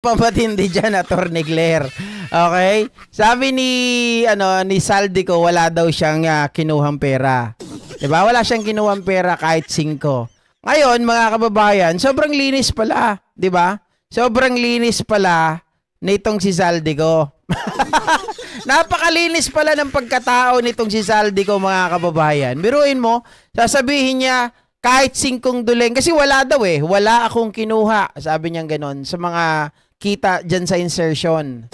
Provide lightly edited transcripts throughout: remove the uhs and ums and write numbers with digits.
pamatindi dyan, Atty. Claire. Okay? Sabi ni Saldico, wala daw siyang kinuhang pera. Diba? Wala siyang kinuhang pera kahit 5. Ngayon, mga kababayan, sobrang linis pala. Diba? Sobrang linis pala nitong si Saldico. Napakalinis pala ng pagkatao nitong si Saldico, mga kababayan. Biruin mo, sasabihin niya, kahit 5 duleng, kasi wala daw wala akong kinuha, sabi niya ganon, sa mga kita dyan sa insertion.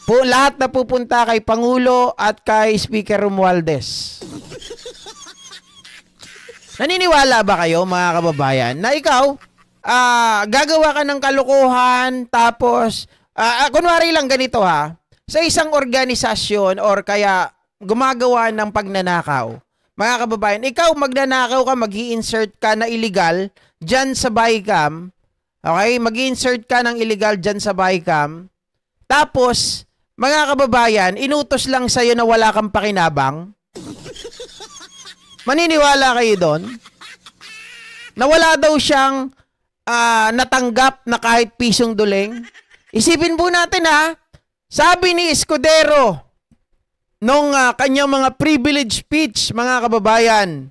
Lahat na pupunta kay Pangulo at kay Speaker Romualdez. Naniniwala ba kayo, mga kababayan, na ikaw, gagawa ka ng kalokohan, tapos, kunwari lang ganito sa isang organisasyon or kaya gumagawa ng pagnanakaw, mga kababayan, ikaw magnanakaw ka, mag-i-insert ka na illegal dyan sa Bicam. Okay? Mag-i-insert ka ng illegal dyan sa Bicam. Tapos, mga kababayan, inutos lang sa'yo na wala kang pakinabang. Maniniwala kayo doon? Na wala daw siyang natanggap na kahit pisong duleng? Isipin po natin sabi ni Escudero, nung kanyang mga privilege speech, mga kababayan,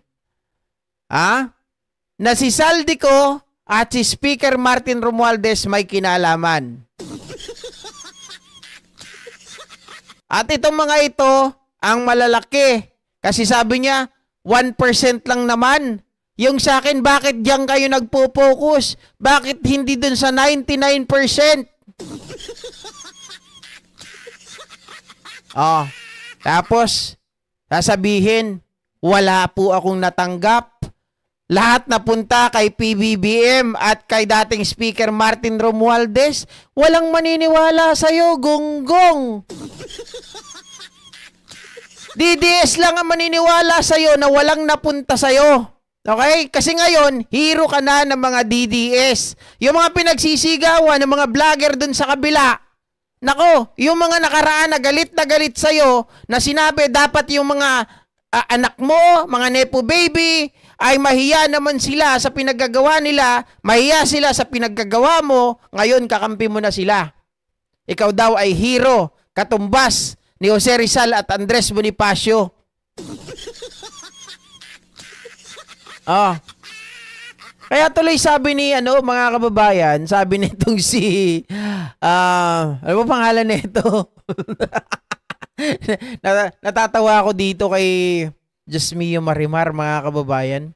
na si Saldico at si Speaker Martin Romualdez may kinalaman. At itong mga ito, ang malalaki. Kasi sabi niya, 1% lang naman. Yung sa akin, bakit diyan kayo nagpo-focus? Bakit hindi dun sa 99%? Tapos, sasabihin, wala po akong natanggap. Lahat napunta kay PBBM at kay dating Speaker Martin Romualdez. Walang maniniwala sa'yo, gonggong. DDS lang ang maniniwala sa'yo na walang napunta sa'yo. Okay? Kasi ngayon, hero ka na ng mga DDS. Yung mga pinagsisigawan ng mga vlogger dun sa kabila, nako, yung mga nakaraan na galit sa'yo, na sinabi dapat yung mga anak mo, mga nepo baby, ay mahiya naman sila sa pinaggagawa nila, mahiya sila sa pinaggagawa mo, ngayon kakampi mo na sila. Ikaw daw ay hero, katumbas ni Jose Rizal at Andres Bonifacio. Kaya tuloy sabi ni mga kababayan, sabi nitong si ano ba pangalan nito? Natatawa ako dito kay Jasmine Marimar, mga kababayan.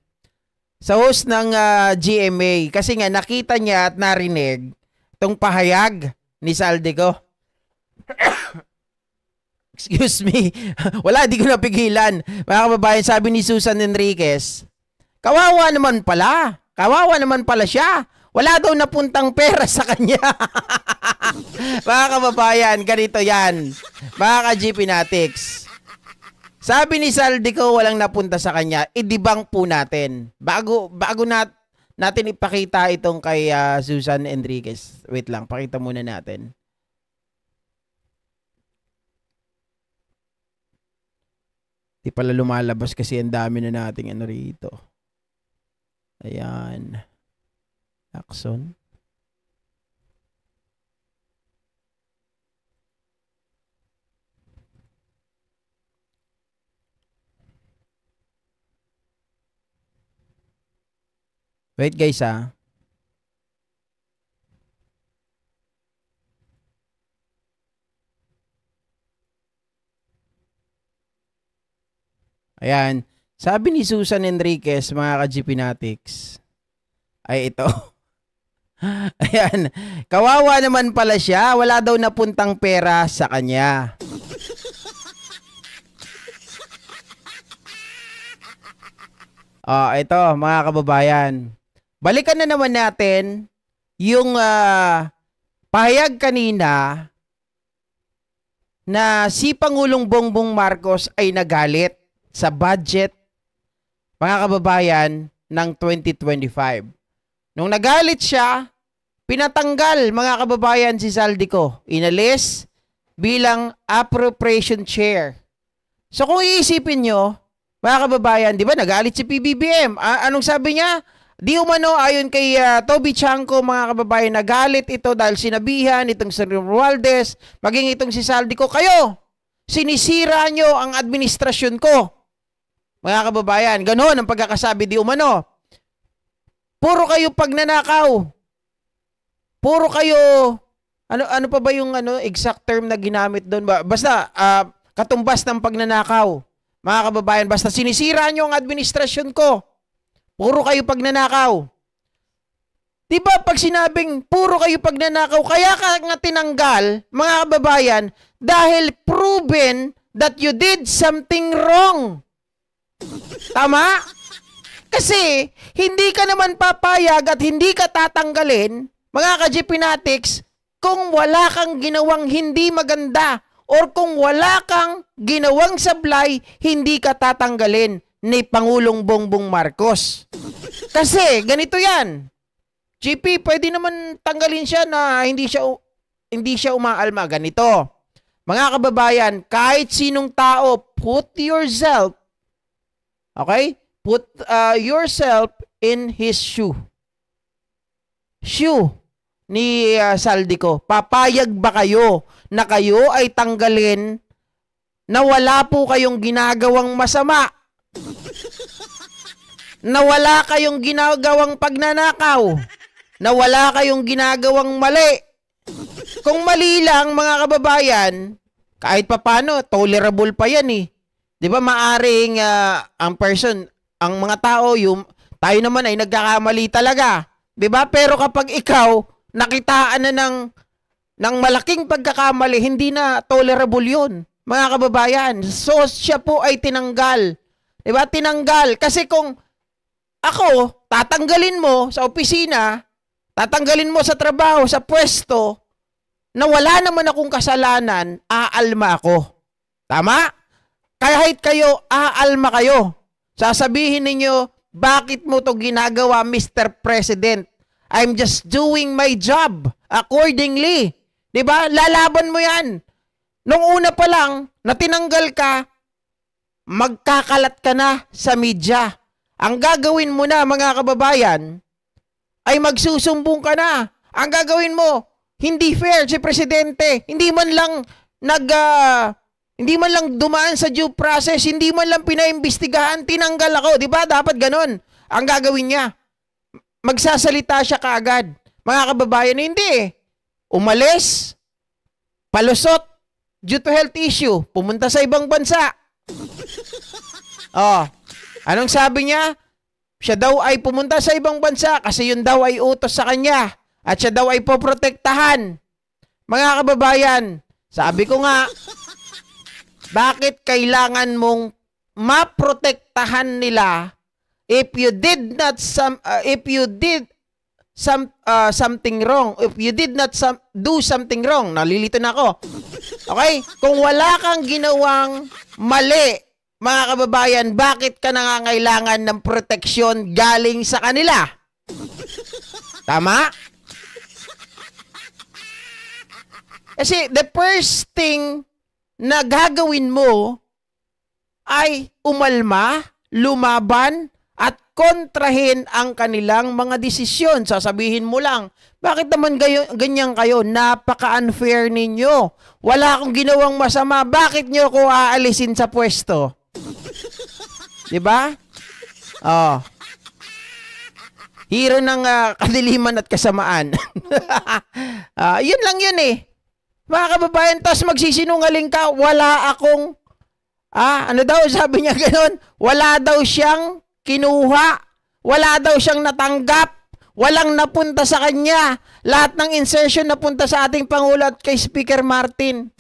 Sa host ng GMA, kasi nga nakita niya at narinig itong pahayag ni Saldico. Excuse me. Wala, di ko napigilan. Mga kababayan, sabi ni Susan Enriquez, kawawa naman pala. Kawawa naman pala siya. Wala daw napuntang pera sa kanya. Mga kababayan, ganito yan. Mga ka-G Fanatics. Sabi ni Saldico, walang napunta sa kanya. I-debunk po natin. Bago natin ipakita itong kay Susan Enriquez. Wait lang, pakita muna natin. Di pala lumalabas kasi ang dami na nating rito. Ayan. Axon. Wait guys Ayan. Sabi ni Susan Enriquez, mga ka-G Fanatics, ay ito. Ayan. Kawawa naman pala siya. Wala daw napuntang pera sa kanya. Ito, mga kababayan. Balikan na naman natin yung pahayag kanina na si Pangulong Bongbong Marcos ay nagalit sa budget, mga kababayan, ng 2025. Nung nagalit siya, pinatanggal, mga kababayan, si Saldico. Inalis bilang appropriation chair. So kung iisipin nyo, mga kababayan, di ba nagalit si PBBM? Anong sabi niya? Di umano ayon kay Toby Chanko, mga kababayan, nagalit ito dahil sinabihan itong si Romualdez, maging itong si Saldico, kayo, sinisira nyo ang administrasyon ko. Mga kababayan, ganoon ang pagkakasabi di umano. Puro kayo pagnanakaw. Puro kayo, ano pa ba yung exact term na ginamit doon? Basta, katumbas ng pagnanakaw. Mga kababayan, basta sinisira nyo ang administrasyon ko. Puro kayo pagnanakaw. Diba pag sinabing puro kayo pagnanakaw, kaya ka nga tinanggal, mga kababayan, dahil proven that you did something wrong. Tama? Kasi, hindi ka naman papayag at hindi ka tatanggalin, mga ka-GPnatics, kung wala kang ginawang hindi maganda or kung wala kang ginawang sablay, hindi ka tatanggalin ni Pangulong Bongbong Marcos. Kasi, ganito yan. GP, pwede naman tanggalin siya na hindi siya umaalma. Ganito. Mga kababayan, kahit sinong tao, put yourself, okay? Put yourself in his shoe. Shoe ni Saldico. Papayag ba kayo na kayo ay tanggalin na wala po kayong ginagawang masama? Na wala kayong ginagawang pagnanakaw? Na wala kayong ginagawang mali? Kung mali lang, mga kababayan, kahit papano, tolerable pa yan eh. Di ba maaring ang mga tao, tayo naman ay nagkakamali talaga. 'Di ba? Pero kapag ikaw nakitaan na ng malaking pagkakamali, hindi na tolerable 'yun, mga kababayan. So siya po ay tinanggal. 'Di ba? Tinanggal kasi kung ako tatanggalin mo sa opisina, tatanggalin mo sa trabaho, sa pwesto, na wala naman akong kasalanan, aalma ako. Tama? Kahit kayo, aalma kayo. Sasabihin ninyo, bakit mo to ginagawa, Mr. President? I'm just doing my job accordingly. Diba? Lalaban mo yan. Nung una pa lang, na tinanggal ka, magkakalat ka na sa media. Ang gagawin mo na, mga kababayan, ay magsusumbong ka na. Ang gagawin mo, hindi fair si Presidente. Hindi man lang dumaan sa due process, hindi man lang pinaimbestigahan, tinanggal ako. Di ba? Dapat ganon ang gagawin niya. Magsasalita siya kaagad. Mga kababayan, hindi. Umalis, palusot, due to health issue, pumunta sa ibang bansa. Anong sabi niya? Siya daw ay pumunta sa ibang bansa kasi yun daw ay utos sa kanya at siya daw ay poprotektahan. Mga kababayan, sabi ko nga, bakit kailangan mong maprotektahan nila if you did something wrong, if you did not do something wrong? Nalilito na ako. Okay? Kung wala kang ginawang mali, mga kababayan, bakit ka nangangailangan ng proteksyon galing sa kanila? Tama? Kasi the first thing na gagawin mo ay umalma, lumaban, at kontrahin ang kanilang mga desisyon. Sasabihin mo lang, bakit naman ganyan kayo? Napaka-unfair ninyo. Wala akong ginawang masama. Bakit nyo ako aalisin sa pwesto? Diba? Hero ng kadiliman at kasamaan. Yun lang yun eh. Mga kababayan, tapos magsisinungaling ka, wala akong, ano daw, sabi niya gano'n, wala daw siyang kinuha, wala daw siyang natanggap, walang napunta sa kanya, lahat ng insertion napunta sa ating Pangulo at kay Speaker Martin.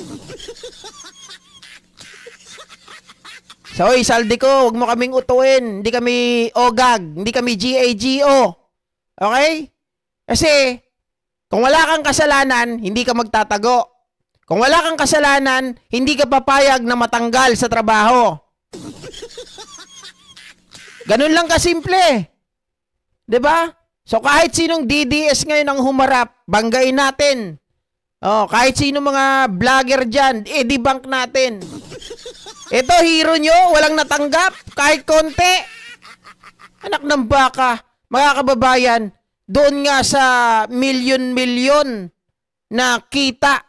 So, Saldico, huwag mo kaming utuin, hindi kami OGAG, hindi kami GAGO, okay? Kasi, kung wala kang kasalanan, hindi ka magtatago. Kung wala kang kasalanan, hindi ka papayag na matanggal sa trabaho. Ganun lang kasimple. 'Di ba? So kahit sinong DDS ngayon ang humarap, banggain natin. Kahit sino mga vlogger diyan, debunk natin. Ito hero nyo, walang natanggap kahit konti. Anak ng baka. mga kababayan, doon nga sa milyon-milyon na kita,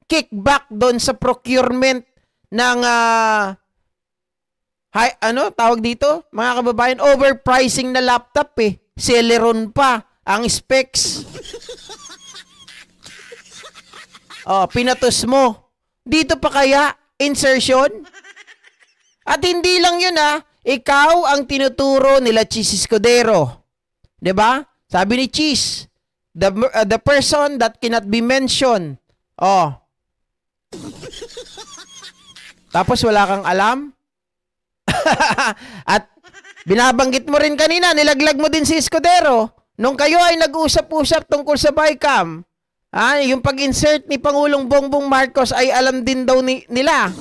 kickback doon sa procurement ng tawag dito? Mga kababayan, overpricing na laptop eh. Celeron pa ang specs. Pinatos mo. Dito pa kaya insertion? At hindi lang yun ikaw ang tinuturo nila Cheese Escudero. 'Di ba? Sabi ni Cheese, the person that cannot be mentioned. Tapos wala kang alam? At binabanggit mo rin kanina, nilaglag mo din si Escudero. Nung kayo ay nag-usap-usap tungkol sa BICAM, yung pag-insert ni Pangulong Bongbong Marcos ay alam din daw nila.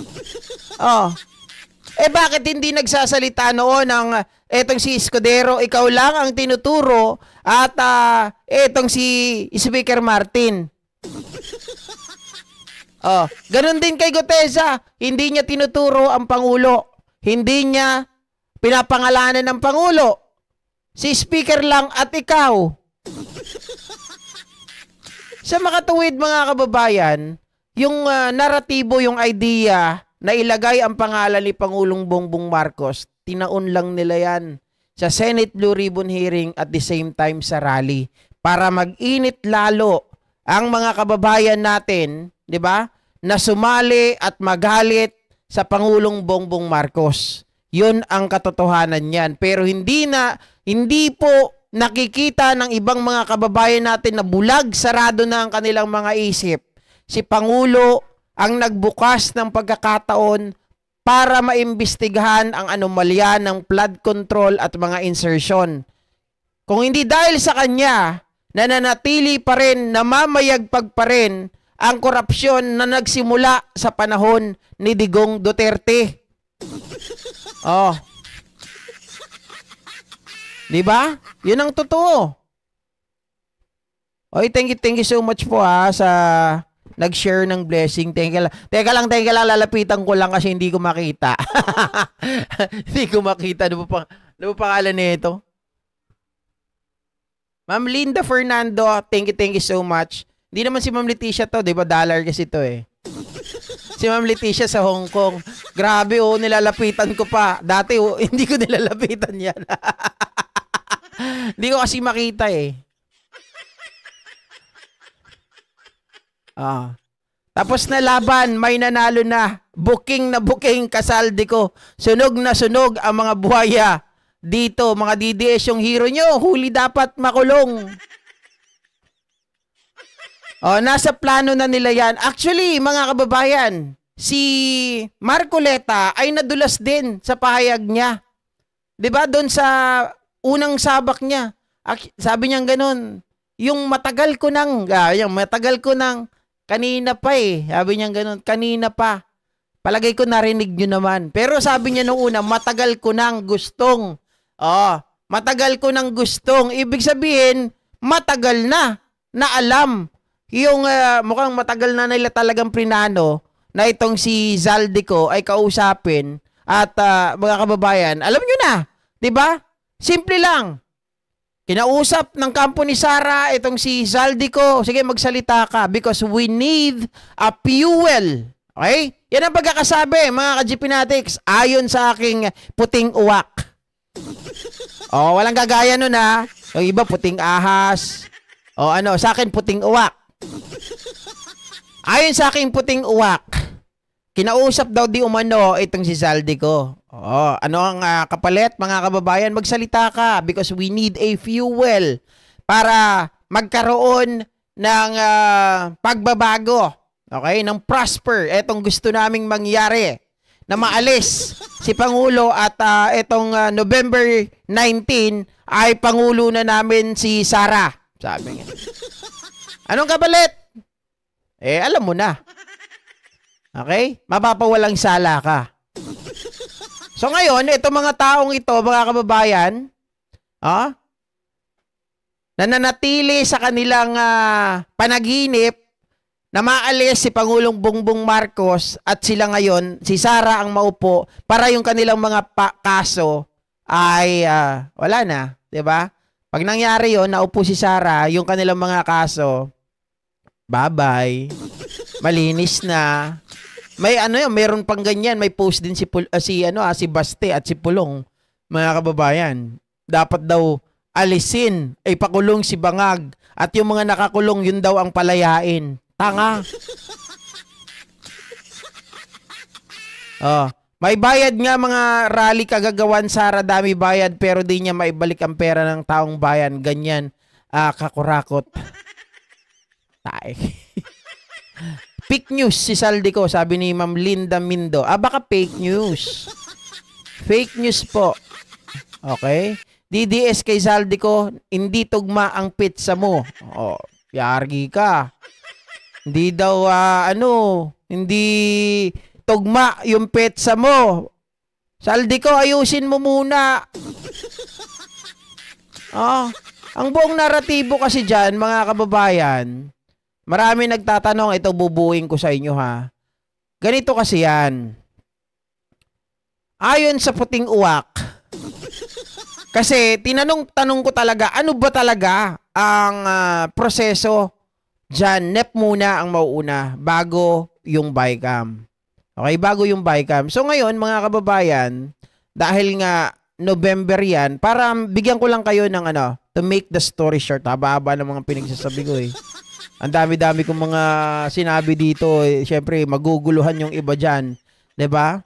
Bakit hindi nagsasalita noon ng etong si Escudero, ikaw lang ang tinuturo at etong si Speaker Martin? Ganun din kay Gutesa, hindi niya tinuturo ang Pangulo. Hindi niya pinapangalanan ng Pangulo. Si Speaker lang at ikaw. Sa makatuwid mga kababayan, yung naratibo, yung idea na ilagay ang pangalan ni Pangulong Bongbong Marcos, tinaon lang nila yan sa Senate Blue Ribbon hearing at the same time sa rally para mag-init lalo ang mga kababayan natin, di ba, na sumali at magalit sa Pangulong Bongbong Marcos. Yun ang katotohanan niyan. Pero hindi po nakikita ng ibang mga kababayan natin na bulag, sarado na ang kanilang mga isip. Si Pangulo ang nagbukas ng pagkakataon para maimbestigahan ang anomalya ng flood control at mga insertion. Kung hindi dahil sa kanya, nananatili pa rin, namamayagpag pa rin ang korupsyon na nagsimula sa panahon ni Digong Duterte. Di ba? Yun ang totoo. Thank you so much po sa nag-share ng blessing. Teka lang, lalapitan ko lang kasi hindi ko makita. Hindi ko makita. Ano ba pangalan nito? Ma'am Linda Fernando, thank you so much. Hindi naman si Ma'am Leticia to, di ba? Dollar kasi to eh. Si Ma'am Leticia sa Hong Kong. Grabe nilalapitan ko pa. Dati hindi ko nilalapitan yan. Hindi ko kasi makita eh. Tapos na laban, may nanalo na. Booking na booking, kasaldi ko. Sunog na sunog ang mga buhaya. Dito, mga DDS yung hero nyo. Huli dapat makulong. Nasa plano na nila yan. Actually, mga kababayan, si Marcoleta ay nadulas din sa pahayag niya. 'Di ba? Doon sa unang sabak niya. Sabi niya ganun, yung matagal ko nang kanina pa eh. Sabi niya ganun, kanina pa. Palagay ko narinig nyo naman. Pero sabi niya nung una, matagal ko nang gustong. Matagal ko nang gustong. Ibig sabihin, matagal na alam. Yung mukhang matagal na nila talagang prinano na itong si Zaldico ay kausapin at mga kababayan, alam nyo na, 'di ba? Simple lang. Kinausap ng kampo ni Sara itong si Zaldico, sige magsalita ka because we need a fuel. Okay? Yan ang pagkakasabi, mga ka-GPnatics, ayon sa aking puting uwak. Walang gagaya nun ha. Yung iba puting ahas. Sa akin puting uwak. Ayon sa aking puting uwak, kinausap daw di umano itong si Zaldico. Ano ang kapalit, mga kababayan? Magsalita ka because we need a fuel para magkaroon ng pagbabago. Okay? Ng prosper. Etong gusto naming mangyari na maalis si Pangulo at etong November 19 ay Pangulo na namin si Sara. Sabi nga. Anong kapalit? Alam mo na. Okay? Mapapawalang sala ka. So ngayon, itong mga taong ito, mga kababayan, nananatili sa kanilang panaginip na maalis si Pangulong Bongbong Marcos at sila ngayon, si Sara ang maupo para yung kanilang mga kaso ay wala na, 'di ba? Pag nangyari yon, naupo si Sara, yung kanilang mga kaso, bye-bye. Malinis na. May ano yun, meron pang ganyan, may post din si Baste at si Pulong, mga kababayan. Dapat daw alisin, ay pakulong si Bangag, at yung mga nakakulong, yun daw ang palayain. Tanga. Oh, may bayad nga mga rally kagagawan, Sara, dami bayad, pero di niya maibalik ang pera ng taong bayan. Ganyan, kakurakot. Tae. Fake news si Saldico, sabi ni Ma'am Linda Mindo. Baka fake news. Fake news po. Okay? DDS kay Saldico, hindi tugma ang pizza mo. Oh, yargi ka. Hindi daw, hindi tugma yung pizza mo. Saldico, ayusin mo muna. Ang buong naratibo kasi dyan, mga kababayan, marami nagtatanong, ito bubuing ko sa inyo ha. Ganito kasi yan. Ayon sa puting uwak, kasi tanong ko talaga, ano ba talaga ang proseso dyan? NEP muna ang mauuna bago yung BICAM. Okay, bago yung BICAM. So ngayon, mga kababayan, dahil nga November yan, para bigyan ko lang kayo ng to make the story short. Haba-haba ng mga pinagsasabi ko eh. Ang dami-dami kong mga sinabi dito. Siyempre, maguguluhan yung iba dyan. 'Di ba?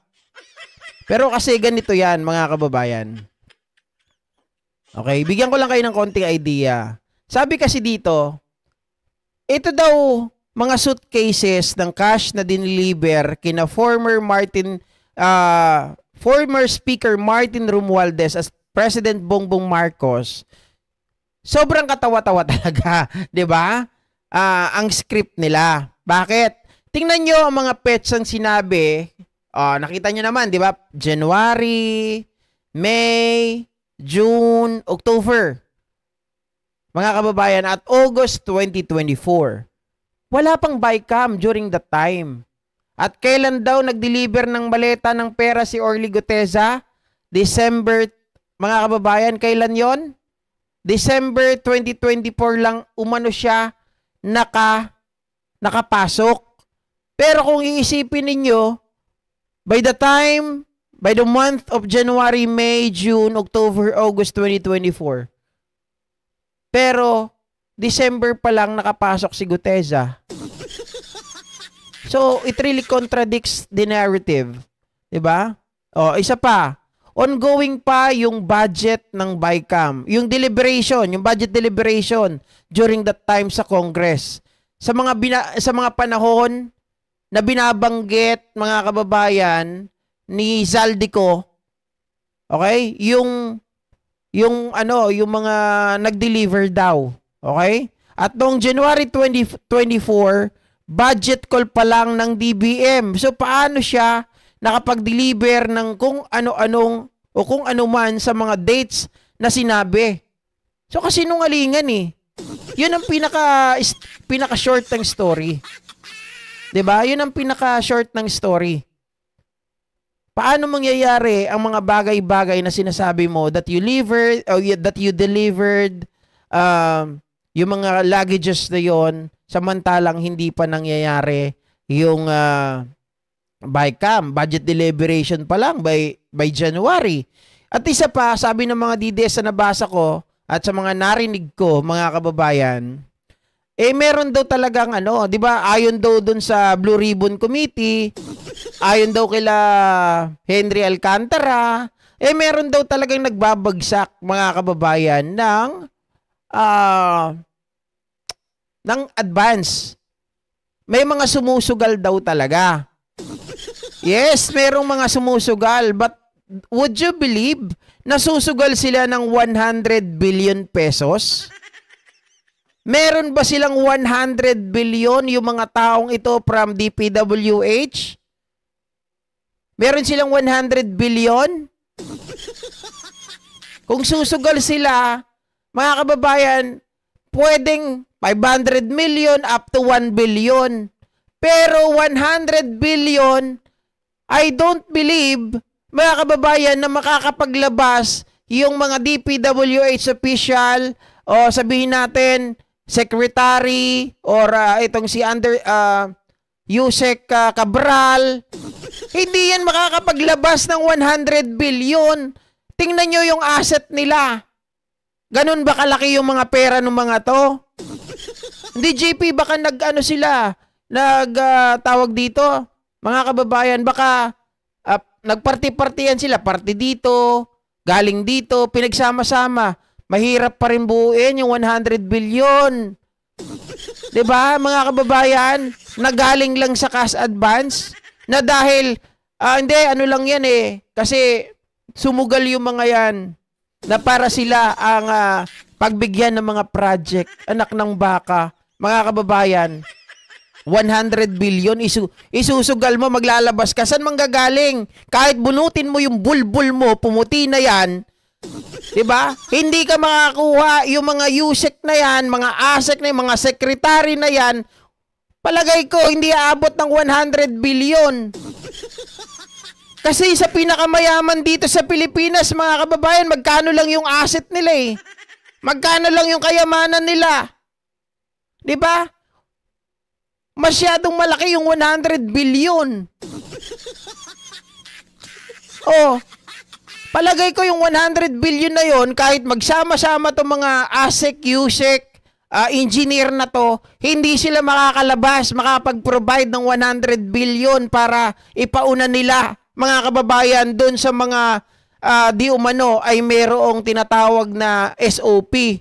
Pero kasi ganito yan, mga kababayan. Okay, bigyan ko lang kayo ng konting idea. Sabi kasi dito, ito daw mga suitcases ng cash na diniliver kina former Speaker Martin Romualdez as President Bongbong Marcos. Sobrang katawa-tawa talaga, 'di ba? Ang script nila. Bakit? Tingnan nyo ang mga petsang sinabi. Nakita nyo naman, di ba? January, May, June, October. Mga kababayan, at August 2024. Wala pang BICAM during that time. At kailan daw nag-deliver ng maleta ng pera si Orly Guteza? December, mga kababayan, kailan yon? December 2024 lang umano siya nakapasok. Pero kung iisipin ninyo, by the month of January, May, June, October, August 2024. Pero December pa lang nakapasok si Guteza. So, it really contradicts the narrative. 'Di ba? Isa pa. Ongoing pa yung budget ng BICAM. Yung budget deliberation during that time sa Congress. Sa mga panahon na binabanggit, mga kababayan, ni Zaldico, okay? Yung mga nag-deliver daw, okay? At noong January 2024, budget call pa lang ng DBM. So paano siya nakapag-deliver ng kung ano-anong o kung ano man sa mga dates na sinabi? So kasinungalingan eh. Yun ang pinaka-short ng story. 'Di ba? Yun ang pinaka-short ng story. Paano mangyayari ang mga bagay-bagay na sinasabi mo that you delivered yung mga luggages na yon, samantalang hindi pa nangyayari yung BICAM, budget deliberation pa lang by January. At isa pa, sabi ng mga DDS na nabasa ko at sa mga narinig ko, mga kababayan, meron daw talagang di ba, ayon daw dun sa Blue Ribbon Committee, ayon daw kila Henry Alcantara, meron daw talagang nagbabagsak, mga kababayan, ng advance. May mga sumusugal daw talaga. Yes, merong mga sumusugal, but would you believe na susugal sila ng 100 billion pesos? Meron ba silang 100 billion yung mga taong ito from DPWH? Meron silang 100 billion? Kung susugal sila, mga kababayan, pwedeng 500 million up to 1 billion. Pero 100 billion, I don't believe, mga kababayan, na makakapaglabas yung mga DPWH official o sabihin natin secretary or itong si Yusek Cabral, hindi yan makakapaglabas ng 100 billion. Tingnan nyo yung asset nila. Ganun ba kalaki yung mga pera ng mga to? Hindi, JP, baka tawag dito, mga kababayan, baka nagparty-partiyan sila, party dito, galing dito, pinagsama-sama. Mahirap pa rin buuin yung 100 billion. 'Di ba, mga kababayan, na galing lang sa cash advance, na dahil, hindi, ano lang yan kasi sumugal yung mga yan, na para sila ang pagbigyan ng mga project, anak ng baka. Mga kababayan, 100 billion, isusugal mo, maglalabas ka. Saan manggagaling? Kahit bunutin mo yung bulbul mo, pumuti na yan, diba? Hindi ka makakuha yung mga USEC na yan, mga ASEC na yan, mga secretary na yan. Palagay ko, hindi aabot ng 100 billion. Kasi sa pinakamayaman dito sa Pilipinas, mga kababayan, magkano lang yung asset nila Magkano lang yung kayamanan nila. Diba? Masyadong malaki yung 100 billion. Palagay ko yung 100 billion na yon, kahit magsama-sama itong mga ASEC, USEC, engineer na to, hindi sila makapag-provide ng 100 billion para ipauna nila, mga kababayan, doon sa mga di umano ay mayroong tinatawag na SOP.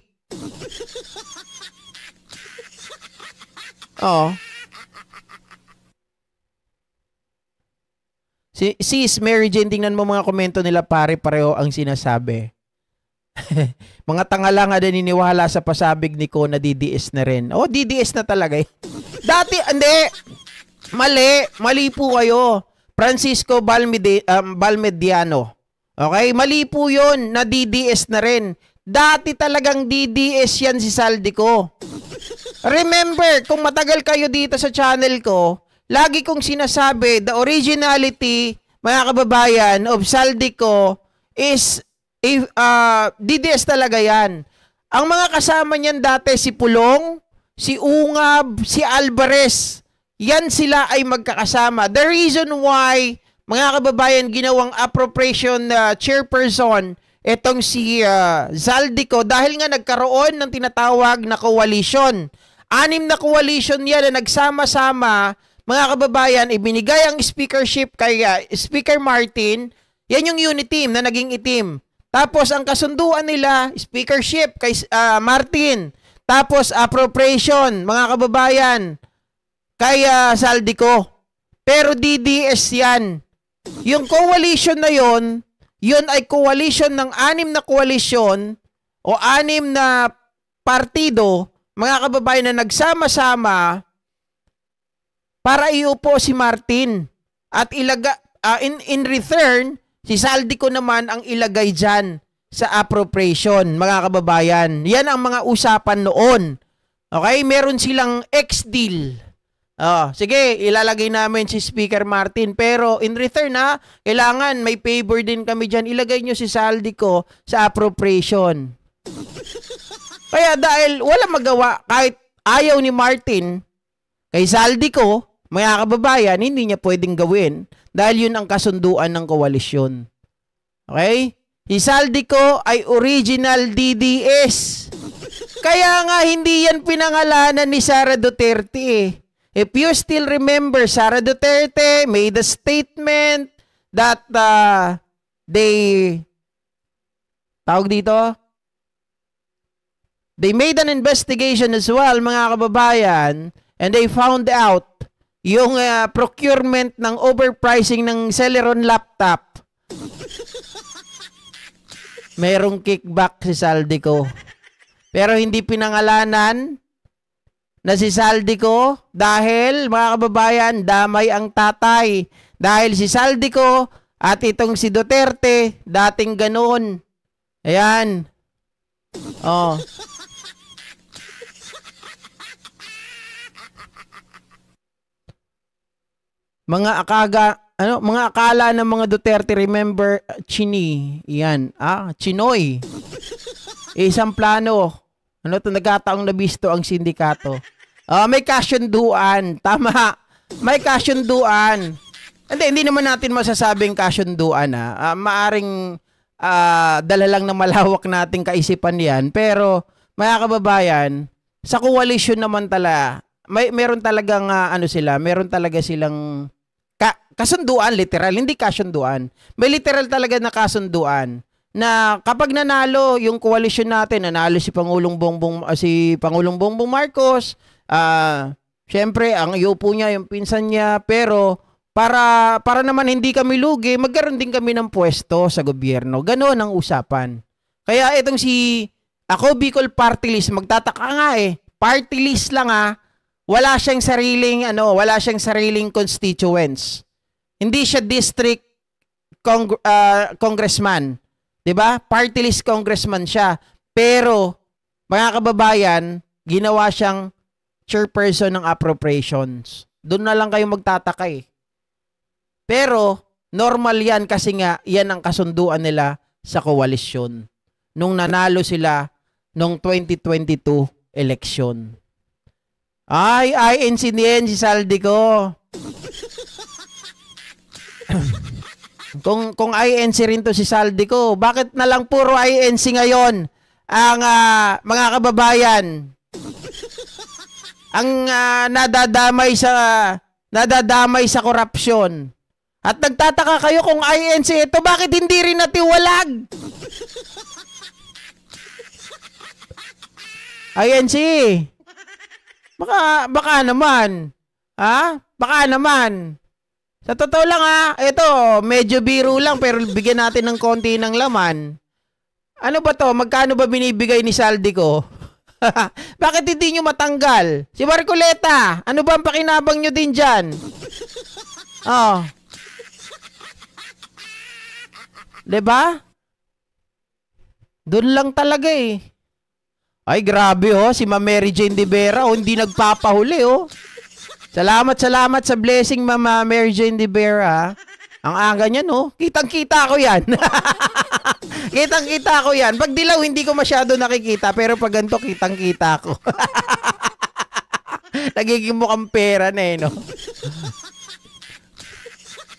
Sis Mary Jane, tingnan mo mga komento nila, pare-pareho ang sinasabi. Mga tanga lang naniniwala sa pasabig ni Ko na DDS na rin. DDS na talaga Dati, hindi. Mali po kayo. Francisco Balmediano. Okay? Mali po yun na DDS na rin. Dati talagang DDS yan si Saldico. Remember, kung matagal kayo dito sa channel ko, lagi kong sinasabi, the originality, mga kababayan, of Saldico is DDS talaga yan. Ang mga kasama niyan dati, si Pulong, si Ungab, si Alvarez, yan sila ay magkakasama. The reason why, mga kababayan, ginawang appropriation chairperson itong si Zaldico, dahil nga nagkaroon ng tinatawag na coalition. 6 na coalition yan na nagsama-sama, mga kababayan, ibinigay ang speakership kay Speaker Martin. Yan yung unit team na naging itim. Tapos ang kasunduan nila, speakership kay Martin. Tapos appropriation, mga kababayan, kay Zaldico. Pero DDS yan. Yung coalition na yon, yun ay coalition ng 6 na coalition o 6 na partido, mga kababayan, na nagsama-sama para iupo si Martin. At in return, si Zaldico naman ang ilagay dyan sa appropriation, mga kababayan. Yan ang mga usapan noon. Okay? Meron silang ex-deal. Sige, ilalagay namin si Speaker Martin. Pero in return kailangan may favor din kami dyan. Ilagay nyo si Zaldico sa appropriation. Kaya dahil wala magawa, kahit ayaw ni Martin kay Zaldico, mga kababayan, hindi niya pwedeng gawin dahil yun ang kasunduan ng koalisyon. Okay? Si Zaldico ay original DDS. Kaya nga hindi yan pinangalanan ni Sara Duterte. If you still remember, Sara Duterte made a statement that they made an investigation as well, mga kababayan, and they found out yung procurement ng overpricing ng Celeron laptop. Merong kickback si Zaldico. Pero hindi pinangalanan na si Zaldico dahil, mga kababayan, damay ang tatay. Dahil si Zaldico at itong si Duterte, dating ganoon. Ayan. Mga mga akala ng mga Duterte, remember, yan, Chinoy. Isang plano. Nagkataong nabisto ang sindikato. May kasyunduan. Tama. May kasyunduan. Hindi naman natin masasabing kasyunduan. Maaring dala lang na malawak nating kaisipan yan. Pero, mga kababayan, sa coalition naman meron talagang, meron talaga silang kasunduan, literal. Hindi kasyunduan. May literal talaga na kasunduan. Na kapag nanalo yung coalition natin, nanalo si Pangulong Bongbong Marcos, syempre ang iupo niya yung pinsan niya, pero para naman hindi kami lugi, magkaroon din kami ng pwesto sa gobyerno. Ganoon ang usapan. Kaya itong ako Bicol Party List, magtataka nga party list lang wala siyang sariling constituents. Hindi siya district congressman. 'Di ba? Party list congressman siya. Pero mga kababayan, ginawa siyang chairperson ng appropriations. Doon na lang kayo magtataka Pero normal 'yan kasi nga 'yan ang kasunduan nila sa koalisyon nung nanalo sila nung 2022 election. INC din si Saldico. Kung INC rin to si Saldico, bakit na lang puro INC ngayon ang mga kababayan ang nadadamay sa korupsyon? At nagtataka kayo kung INC ito, bakit hindi rin natiwalag? INC, baka naman. Baka naman. Sa totoo lang ito, medyo biro lang pero bigyan natin ng konti ng laman. Ano ba to? Magkano ba binibigay ni Saldico? Bakit hindi nyo matanggal? Si Marcoleta, ano ba ang pakinabang nyo din dyan? Diba? Doon lang talaga Ay, grabe si Ma'am Mary Jane De Vera hindi nagpapahuli Salamat sa blessing, Mama Mary Jane De Vera. Ang aga niyan, Kitang-kita ko yan. Kitang-kita ko yan. Pag dilaw, hindi ko masyado nakikita. Pero pag ganito, kitang-kita ko. Nagiging mukhang pera na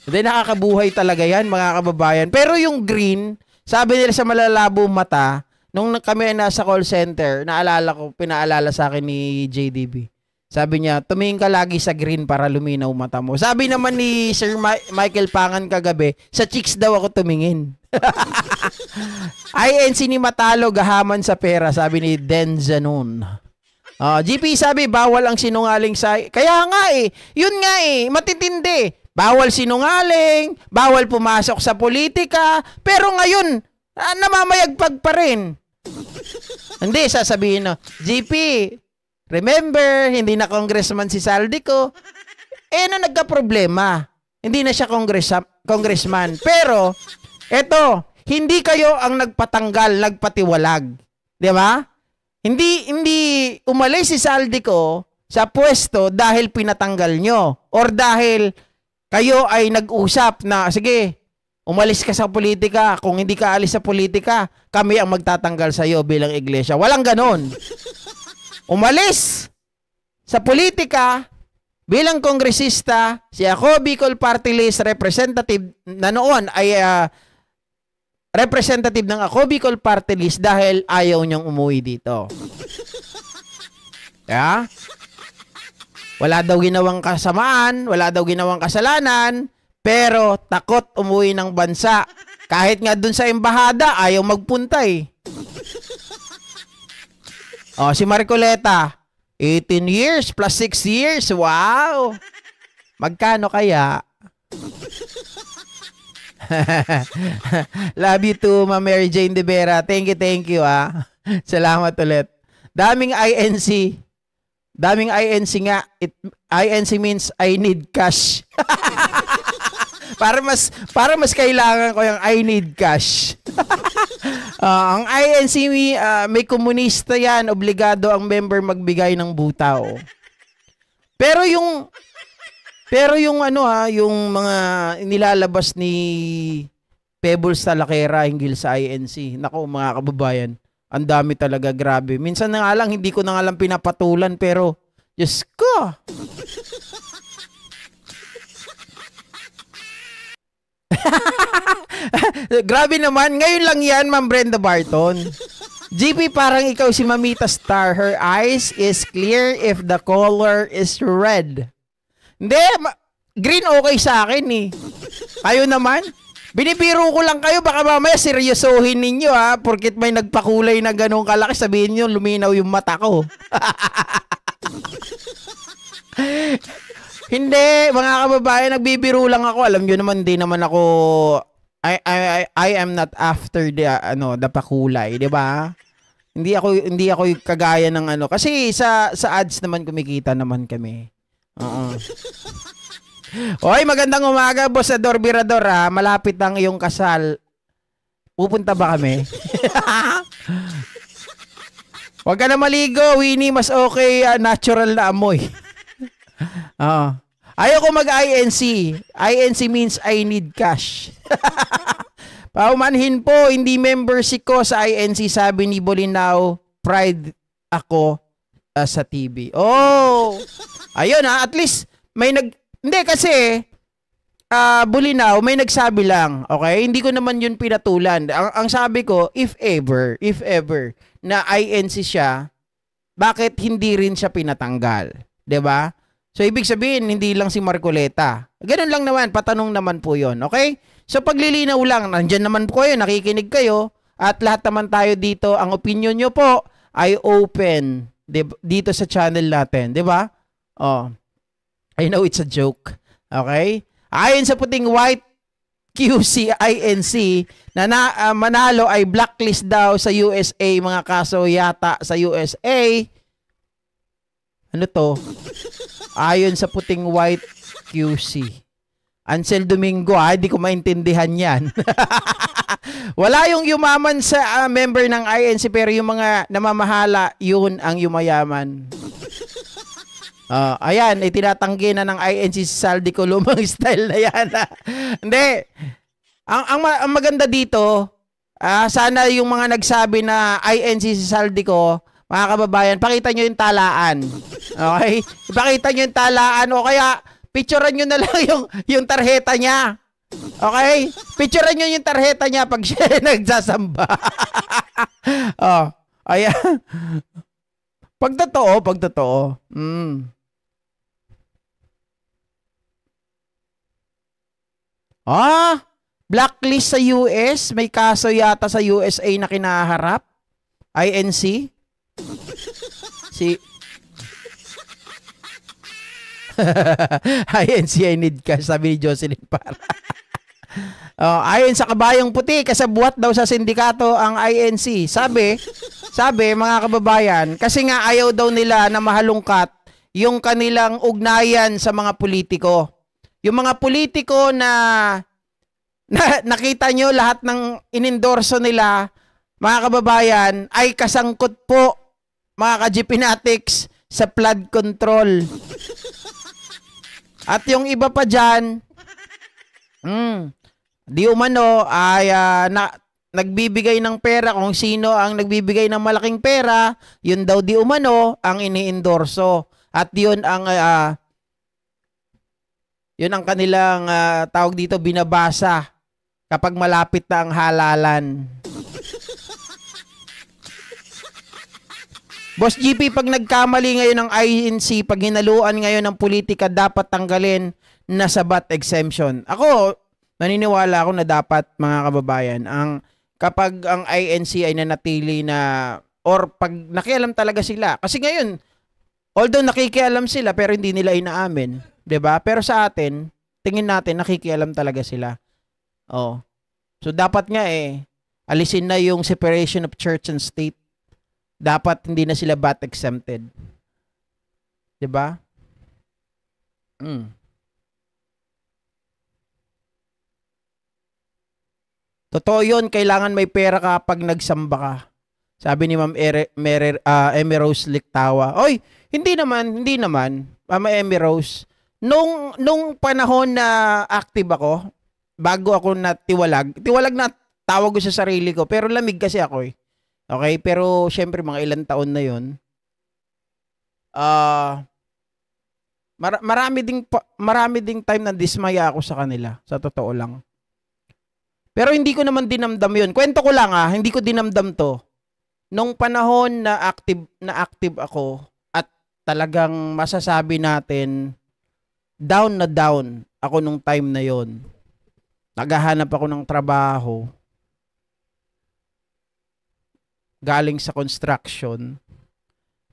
Hindi, nakakabuhay talaga yan, mga kababayan. Pero yung green, sabi nila sa malalabo mata, nung kami nasa call center, pinaalala sa akin ni JDB. Sabi niya, tumingin ka lagi sa green para luminaw mata mo. Sabi naman ni Sir Michael Pangan kagabi, sa chicks daw ako tumingin. INC ni Matalo, gahaman sa pera, sabi ni Den Zanon. GP sabi, bawal ang sinungaling sa... Kaya nga yun nga matitindi. Bawal sinungaling, bawal pumasok sa politika, pero ngayon, namamayagpag pa rin. Hindi, sasabihin GP, remember, hindi na congressman si Saldico. Nagka-problema. Hindi na siya congressman. Pero, eto, hindi kayo ang nagpatanggal, nagpatiwalag. Di ba? Hindi umalis si Saldico sa pwesto dahil pinatanggal nyo. Or dahil kayo ay nag-usap na, sige, umalis ka sa politika. Kung hindi ka alis sa politika, kami ang magtatanggal sa iyo bilang iglesia. Walang ganon. Umalis sa politika bilang kongresista, si ako Bicol Party List representative na noon ay representative ng ako Bicol Party List dahil ayaw niyang umuwi dito. Wala daw ginawang kasamaan, wala daw ginawang kasalanan, pero takot umuwi ng bansa. Kahit nga dun sa embahada, ayaw magpunta si Marcoleta, 18 years plus 6 years. Wow! Magkano kaya? Love you too, Ma'am Mary Jane De Vera. Thank you. Salamat ulit. Daming INC. Daming INC nga. INC means I need cash. para mas kailangan ko yung I need cash. Ang INC may komunista yan, obligado ang member magbigay ng butaw. Pero Pero yung ano yung mga nilalabas ni Pebbles Talakera hinggil sa INC. Nako mga kababayan, ang dami talaga, grabe. Minsan na nga lang, hindi ko na nga lang pinapatulan, pero Diyos ko. Grabe naman. Ngayon lang yan, Ma'am Brenda Barton. GP, parang ikaw si Mamita Star. Her eyes is clear if the color is red. Hindi, green okay sa akin eh. Kayo naman? Binibiro ko lang kayo, baka mamaya seryosohin ninyo ha, porkit may nagpakulay na ganun kalaki, sabihin nyo luminaw yung mata ko. Hindi, mga kababayan, nagbibiro lang ako. Alam nyo naman, di naman ako, I am not after the, the pakulay, di ba? Hindi ako kagaya ng ano, kasi sa ads naman kumikita naman kami. Oo. Oy, magandang umaga, Boss Ador Birador ha. Malapit ang iyong kasal. Pupunta ba kami? Huwag ka na maligo, Winnie. Mas okay, natural na amoy. Ayoko mag-INC. INC means I need cash. Paumanhin po, hindi membership ko sa INC, sabi ni Bolinao. Pride ako sa TV. Oh! Ayun ha, at least may Hindi kasi, Bulinaw, may nagsabi lang, okay? Hindi ko naman yun pinatulan. Ang sabi ko, if ever, na INC siya, bakit hindi rin siya pinatanggal? 'Di ba? So, ibig sabihin, hindi lang si Marcoleta. Ganun lang naman, patanong naman po yon, okay? So, paglilinaw lang, nandyan naman po kayo, nakikinig kayo, at lahat naman tayo dito, ang opinion nyo po ay open dito sa channel natin, 'di ba? Oh. I know it's a joke. Okay? Ayon sa puting white QC INC na manalo ay blacklist daw sa USA, mga kaso yata sa USA. Ano to? Ayon sa puting white QC. Ansel Domingo, hindi ko maintindihan yan. Wala yung yumaman sa member ng INC, pero yung mga namamahala, yun ang yumayaman. Ayan, tinatanggi na ng INC si Saldico, lumang style na yan. Hindi. Ang maganda dito, sana yung mga nagsabi na INC si Saldico, mga kababayan, pakita nyo yung talaan. Okay? Ipakita nyo yung talaan o kaya picturean nyo na lang yung tarjeta niya. Okay? Picturean nyo yung tarjeta niya pag siya nagsasamba. Ayan. Pag totoo. Blacklist sa US, may kaso yata sa USA na kinaharap. INC. INC, I need cash, sabi ni Jocelyn para. Ayon sa Kabayong Puti, kasabuat daw sa sindikato ang INC. Sabi mga kababayan, kasi nga ayaw daw nila na mahalungkat yung kanilang ugnayan sa mga politiko. Yung mga politiko na nakita nyo lahat ng inendorso nila, mga kababayan, ay kasangkot po, mga ka-Gpnatics, sa flood control. At yung iba pa dyan, di umano ay nagbibigay ng pera, kung sino ang nagbibigay ng malaking pera, yun daw di umano ang iniendorso. At yun ang kanilang tawag dito, binabasa kapag malapit na ang halalan. Boss GP, pag nagkamali ngayon ng INC, pag hinaluan ngayon ng politika, dapat tanggalin na sa VAT exemption. Ako, naniniwala ako na dapat, mga kababayan, kapag ang INC ay nanatili na, or pag nakialam talaga sila. Kasi ngayon, although nakikialam sila, pero hindi nila inaamin. 'Di ba? Pero sa atin, tingin natin nakikialam talaga sila. So dapat nga alisin na yung separation of church and state. Dapat hindi na sila VAT exempted. 'Di ba? Totoo 'yun, kailangan may pera ka pag nagsamba ka. Sabi ni Ma'am Emmy Rose Lictawa. Oy, hindi naman, Ma'am Emmy Rose. Nung panahon na active ako, bago ako tiwalag na tawag ko sa sarili ko, pero lamig kasi ako eh. Okay, pero syempre mga ilang taon na 'yon. Marami ding time na dismaya ako sa kanila, sa totoo lang. Pero hindi ko naman dinamdam 'yon. Kwento ko lang hindi ko dinamdam 'to. Nung panahon na active ako at talagang masasabi natin down na down ako nung time na 'yon. Naghahanap ako ng trabaho. Galing sa construction.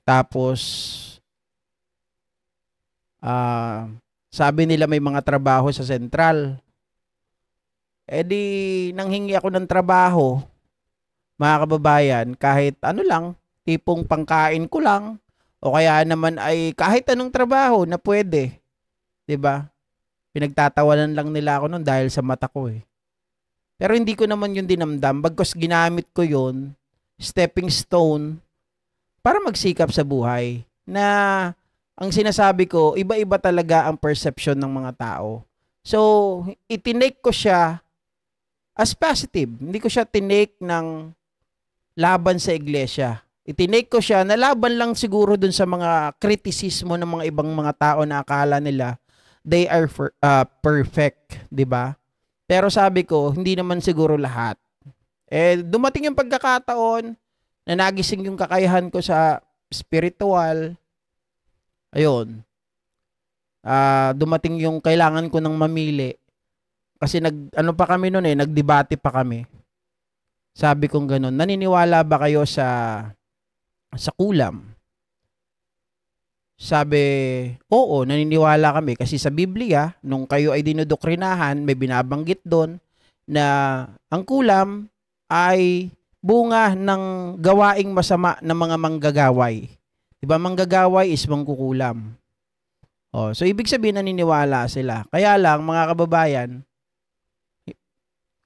Tapos sabi nila may mga trabaho sa Sentral. Eh di nanghingi ako ng trabaho, mga kababayan, kahit ano lang, tipong pangkain ko lang, o kaya naman ay kahit anong trabaho na pwede. 'Di ba? Pinagtatawanan lang nila ako noon dahil sa mata ko eh. Pero hindi ko naman yun dinamdam, bagkus ginamit ko yun, stepping stone, para magsikap sa buhay. Na ang sinasabi ko, iba-iba talaga ang perception ng mga tao. So, itinake ko siya as positive. Hindi ko siya tinake ng laban sa iglesia. Itinake ko siya na laban lang siguro dun sa mga kritisismo ng mga ibang mga tao na akala nila they are perfect, 'di ba? Pero sabi ko, hindi naman siguro lahat. Eh dumating yung pagkakataon na nagising yung kakayahan ko sa spiritual. Ayun. Dumating yung kailangan ko ng mamili. Kasi pa kami noon nagdebate pa kami. Sabi kong gano'n, naniniwala ba kayo sa kulam? Sabi, oo, naniniwala kami kasi sa Biblia, nung kayo ay dinudokrinahan, may binabanggit doon na ang kulam ay bunga ng gawaing masama ng mga manggagaway. Diba, manggagaway is mangkukulam. So ibig sabihin naniniwala sila. Kaya lang, mga kababayan,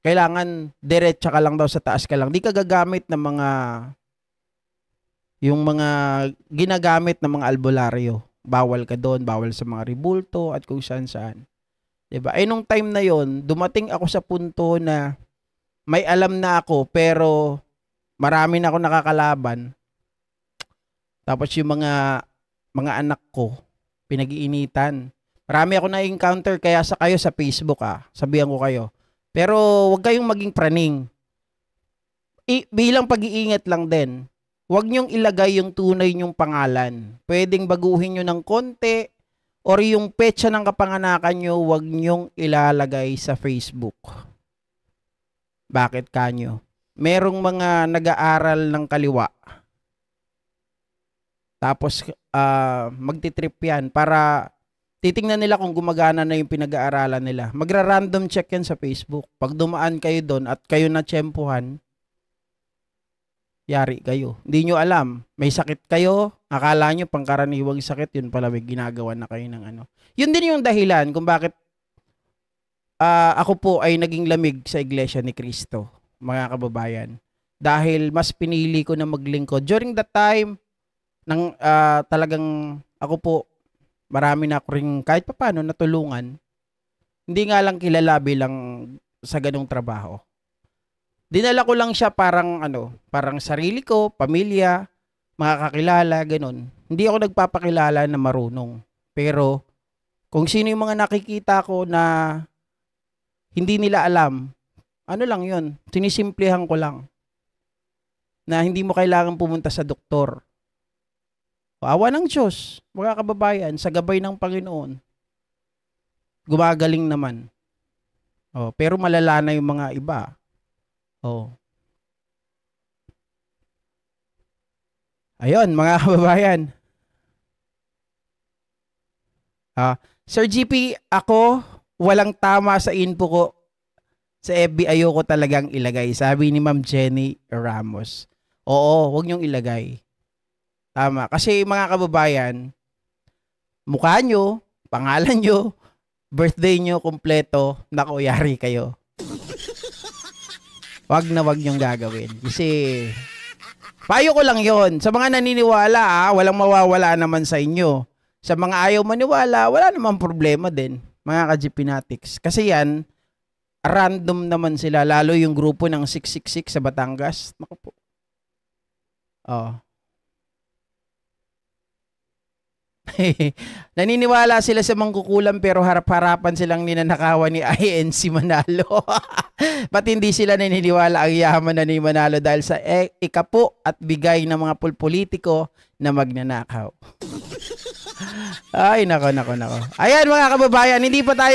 kailangan diretsa ka lang daw sa taas ka lang. Di ka gagamit ng yung mga ginagamit ng mga albularyo. Bawal ka doon, bawal sa mga ribulto at kung saan-saan. Diba? Ay nung time na yon, dumating ako sa punto na may alam na ako pero marami na ako nakakalaban. Tapos yung mga anak ko, pinag-iinitan. Marami ako na-encounter kaya sa kayo sa Facebook sabihan ko kayo. Pero huwag kayong maging praning. Bilang pag-iingat lang din. Huwag niyong ilagay yung tunay niyong pangalan. Pwedeng baguhin niyo ng konti or yung petsa ng kapanganakan niyo, huwag niyong ilalagay sa Facebook. Bakit kanyo? Merong mga nag-aaral ng kaliwa. Tapos magtitrip yan para titingnan nila kung gumagana na yung pinag-aaralan nila. Magra-random check yan sa Facebook. Pag dumaan kayo doon at kayo na-tsempuhan, yari kayo. Hindi nyo alam. May sakit kayo, akala nyo pangkaraniwang sakit, yun pala may ginagawa na kayo ng ano. Yun din yung dahilan kung bakit ako po ay naging lamig sa Iglesia ni Cristo, mga kababayan. Dahil mas pinili ko na maglingkod. During that time, talagang ako po, marami na ako rin kahit paano natulungan. Hindi nga lang kilala bilang sa ganung trabaho. Dinala ko lang siya parang sarili ko, pamilya, mga kakilala, ganun. Hindi ako nagpapakilala na marunong. Pero kung sino yung mga nakikita ko na hindi nila alam, ano lang yun, sinisimplihan ko lang. Na hindi mo kailangan pumunta sa doktor. Awa ng Diyos, mga kababayan, sa gabay ng Panginoon, gumagaling naman. Pero malala na yung mga iba. Ayun, mga kababayan. Sir GP, ako, walang tama sa info ko. Sa FB, ayoko talagang ilagay. Sabi ni Ma'am Jenny Ramos. Oo, huwag niyong ilagay. Tama. Kasi mga kababayan, mukha nyo, pangalan nyo, birthday nyo, kumpleto, naku, yari kayo. Wag nyong gagawin. Kasi, payo ko lang yon. Sa mga naniniwala, walang mawawala naman sa inyo. Sa mga ayaw maniwala, wala namang problema din, mga ka-GPnatics. Kasi yan, random naman sila, lalo yung grupo ng 666 sa Batangas. Naku po. Oh. Naniniwala sila sa mangkukulam pero harap-harapan silang ninanakawan ni INC Manalo. Ba't hindi sila naniniwala ang yaman na ni Manalo dahil sa ikapo at bigay ng mga politiko na magnanakaw? Ay, nako. Ayan mga kababayan, hindi pa tayo